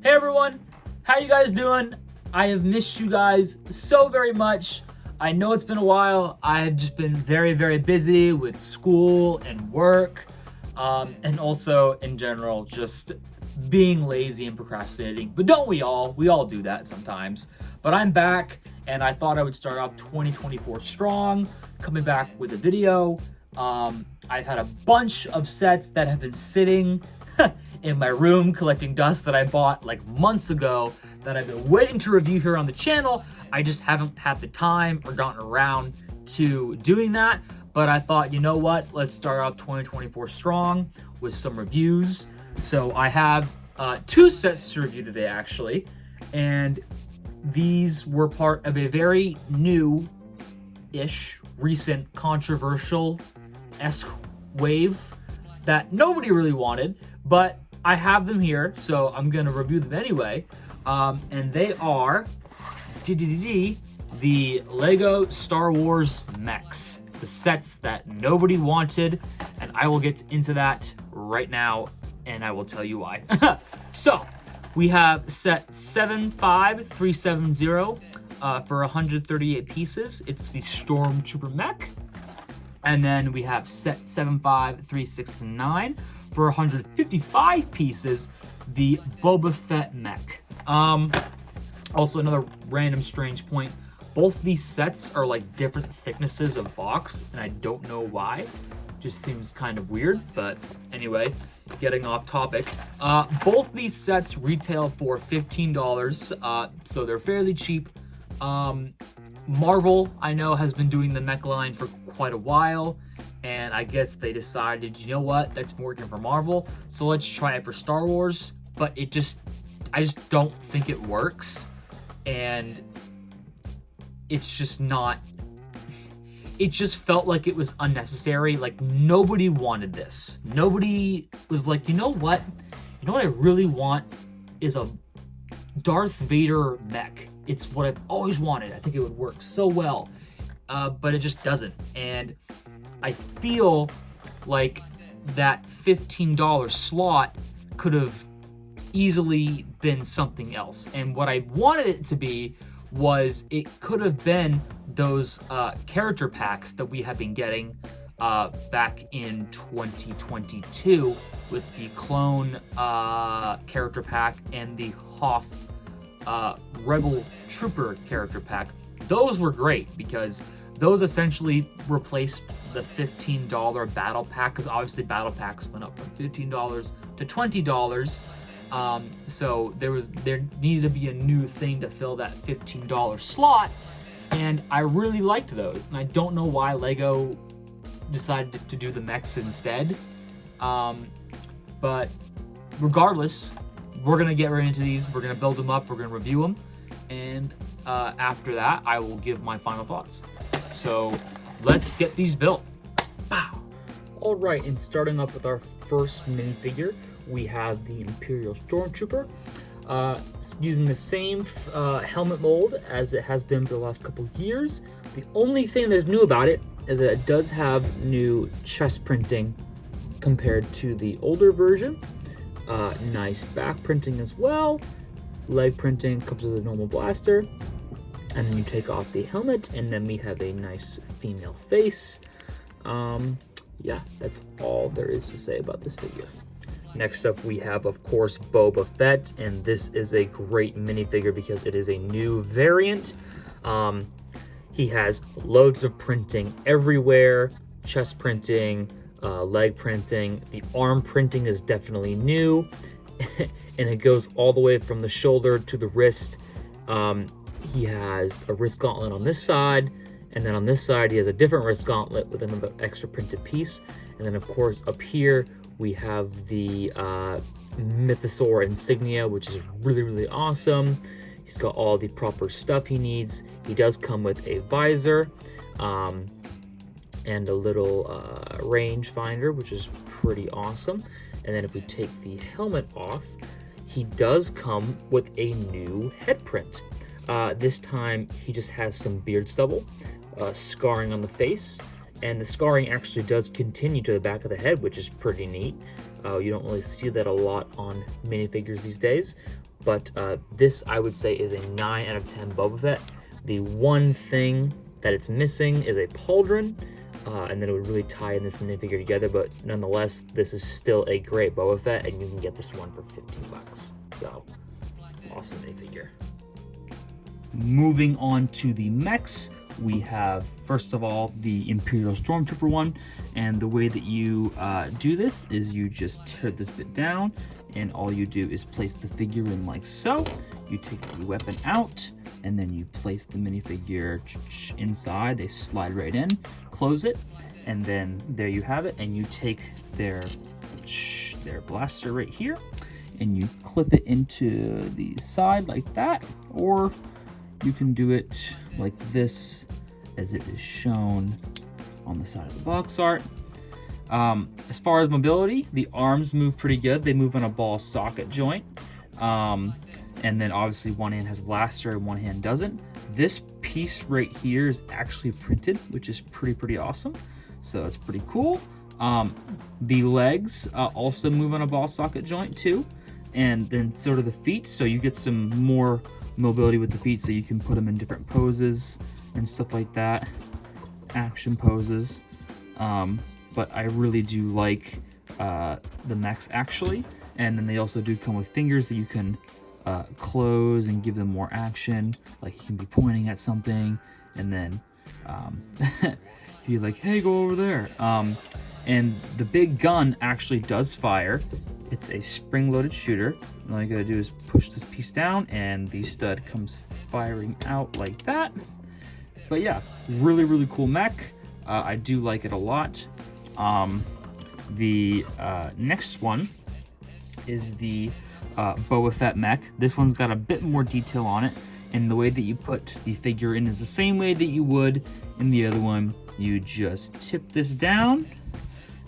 Hey everyone, how you guys doing? I have missed you guys so very much. I know it's been a while. I have just been very busy with school and work, and also in general just being lazy and procrastinating. But don't we all? We all do that sometimes. But I'm back, and I thought I would start off 2024 strong, coming back with a video. I've had a bunch of sets that have been sitting in my room collecting dust that I bought like months ago that I've been waiting to review here on the channel. I just haven't had the time or gotten around to doing that. But I thought, you know what? Let's start off 2024 strong with some reviews. So I have two sets to review today, actually. And these were part of a very new-ish, recent, controversial-esque wave that nobody really wanted, but I have them here, so I'm gonna review them anyway. And they are the Lego Star Wars Mechs, the sets that nobody wanted, and I will get into that right now, and I will tell you why. So, we have set 75370 for 138 pieces. It's the Stormtrooper mech. And then we have set 75369 for 155 pieces, the Boba Fett mech. Also another random strange point, both these sets are like different thicknesses of box, and I don't know why. Just seems kind of weird, but anyway, getting off topic. Both these sets retail for $15, so they're fairly cheap. Marvel, I know, has been doing the mech line for quite a while, and I guess they decided, you know what, that's working for Marvel, so let's try it for Star Wars. But I just don't think it works, and it's just not. It just felt like it was unnecessary. Like, nobody wanted this. Nobody was like, you know what I really want is a Darth Vader mech. It's what I've always wanted. I think it would work so well, but it just doesn't. And I feel like that $15 slot could have easily been something else. And what I wanted it to be was it could have been those character packs that we have been getting back in 2022 with the clone character pack and the Hoth Rebel Trooper character pack. Those were great because those essentially replaced the $15 battle pack, because obviously battle packs went up from $15 to $20. So there needed to be a new thing to fill that $15 slot, and I really liked those. And I don't know why Lego decided to do the mechs instead. But regardless, we're gonna get right into these. We're gonna build them up. We're gonna review them, and after that, I will give my final thoughts. So let's get these built. Wow. All right, and starting off with our first minifigure, we have the Imperial Stormtrooper, using the same helmet mold as it has been for the last couple years. The only thing that's new about it is that it does have new chest printing compared to the older version. Nice back printing as well. Leg printing comes with a normal blaster. And then you take off the helmet, and then we have a nice female face. Yeah, that's all there is to say about this figure. Next up, we have, of course, Boba Fett, and this is a great minifigure because it is a new variant. He has loads of printing everywhere, chest printing, leg printing. The arm printing is definitely new, and it goes all the way from the shoulder to the wrist. He has a wrist gauntlet on this side, and then on this side he has a different wrist gauntlet with another extra printed piece. And then, of course, up here we have the Mythosaur insignia, which is really awesome. He's got all the proper stuff he needs. He does come with a visor and a little range finder, which is pretty awesome. And then if we take the helmet off, he does come with a new head print. This time he just has some beard stubble, scarring on the face, and the scarring actually does continue to the back of the head, which is pretty neat. You don't really see that a lot on minifigures these days, but this I would say is a 9 out of 10 Boba Fett. The one thing that it's missing is a pauldron, and then it would really tie in this minifigure together, but nonetheless, this is still a great Boba Fett, and you can get this one for 15 bucks. So, awesome minifigure. Moving on to the mechs, we have, first of all, the Imperial Stormtrooper one, and the way that you do this is you just tear this bit down, and all you do is place the figure in like so. You take the weapon out, and then you place the minifigure inside. They slide right in, close it, and then there you have it. And you take their blaster right here, and you clip it into the side like that, or you can do it like this, as it is shown on the side of the box art. As far as mobility, the arms move pretty good. They move on a ball socket joint. And then obviously one hand has a blaster and one hand doesn't. This piece right here is actually printed, which is pretty awesome. So it's pretty cool. The legs also move on a ball socket joint too. And then sort of the feet, so you get some more mobility with the feet, so you can put them in different poses and stuff like that, action poses. But I really do like the mechs actually. And then they also do come with fingers that you can close and give them more action. Like you can be pointing at something, and then be like, hey, go over there. And the big gun actually does fire. It's a spring-loaded shooter. And all you gotta do is push this piece down, and the stud comes firing out like that. But yeah, really cool mech. I do like it a lot. The next one is the Boba Fett mech. This one's got a bit more detail on it, and the way that you put the figure in is the same way that you would in the other one. You just tip this down,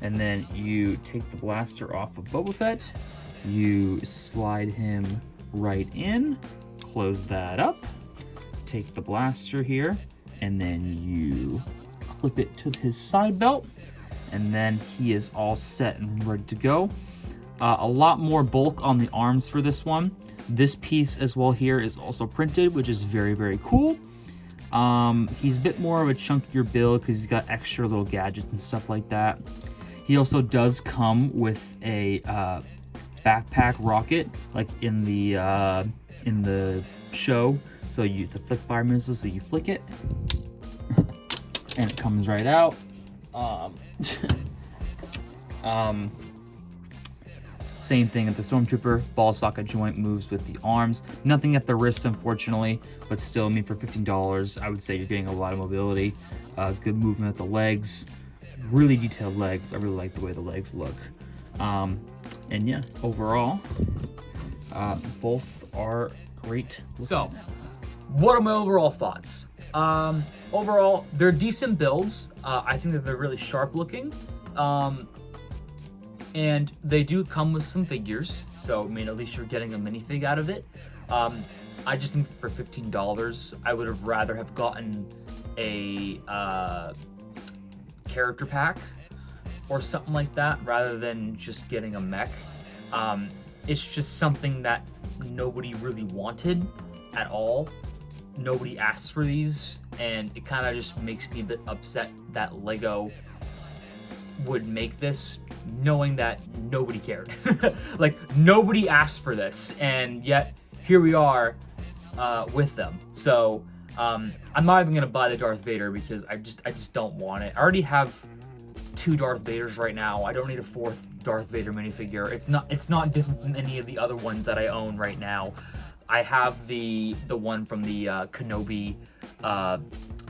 and then you take the blaster off of Boba Fett. You slide him right in, close that up, take the blaster here, and then you clip it to his side belt, and then he is all set and ready to go. A lot more bulk on the arms for this one. This piece as well here is also printed, which is very cool. He's a bit more of a chunkier build because he's got extra little gadgets and stuff like that. He also does come with a backpack rocket, like in the show. So it's a flick fire missile, so you flick it, and it comes right out. Same thing at the Stormtrooper, ball socket joint moves with the arms. Nothing at the wrists, unfortunately, but still, I mean, for $15, I would say you're getting a lot of mobility. Good movement at the legs, really detailed legs. I really like the way the legs look. And yeah, overall, both are great. So, what are my overall thoughts? Overall, they're decent builds. I think that they're really sharp looking. And they do come with some figures, so I mean, at least you're getting a minifig out of it. I just think for $15, I would have rather have gotten a character pack or something like that, rather than just getting a mech. It's just something that nobody really wanted at all. Nobody asked for these, and it kind of just makes me a bit upset that Lego would make this, knowing that nobody cared. Like, nobody asked for this, and yet here we are with them. So I'm not even gonna buy the Darth Vader because I just don't want it. I already have 2 Darth Vaders right now. I don't need a 4th Darth Vader minifigure. It's not different than any of the other ones that I own right now. I have the one from the Kenobi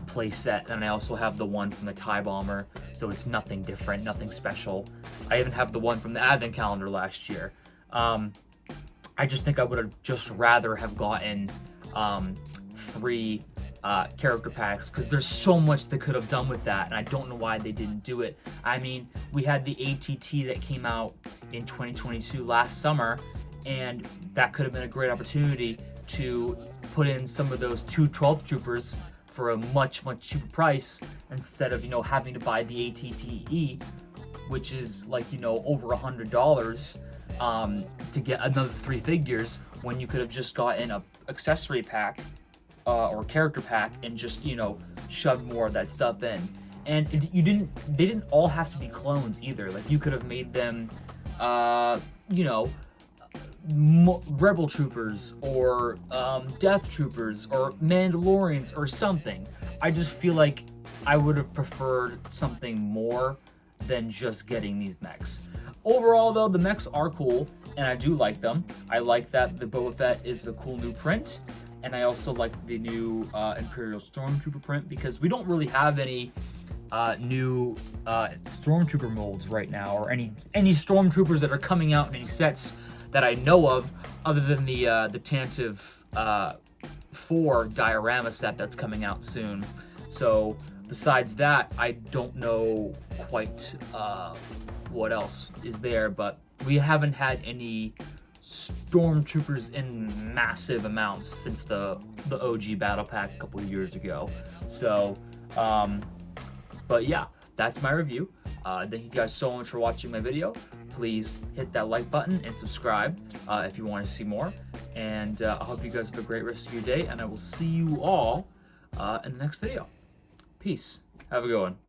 playset, and I also have the one from the TIE Bomber, so it's nothing different, nothing special. I even have the one from the Advent Calendar last year. I just think I would have just rather have gotten 3 character packs, because there's so much they could have done with that, and I don't know why they didn't do it. I mean, we had the ATT that came out in 2022 last summer, and that could have been a great opportunity to put in some of those 2 12 troopers for a much cheaper price, instead of, you know, having to buy the ATTE, which is like, you know, over $100 to get another 3 figures when you could have just gotten a accessory pack or character pack and just, you know, shoved more of that stuff in. And they didn't all have to be clones either. Like, you could have made them, you know, rebel troopers or death troopers or Mandalorians or something. I just feel like I would have preferred something more than just getting these mechs. Overall, though, the mechs are cool, and I do like them. I like that the Boba Fett is a cool new print, and I also like the new Imperial Stormtrooper print, because we don't really have any new Stormtrooper molds right now, or any Stormtroopers that are coming out in any sets that I know of, other than the Tantive 4 diorama set that's coming out soon. So besides that, I don't know quite what else is there, but we haven't had any Stormtroopers in massive amounts since the OG Battle Pack a couple of years ago. So, but yeah, that's my review. Thank you guys so much for watching my video. Please hit that like button and subscribe if you want to see more. And I hope you guys have a great rest of your day, and I will see you all in the next video. Peace. Have a good one.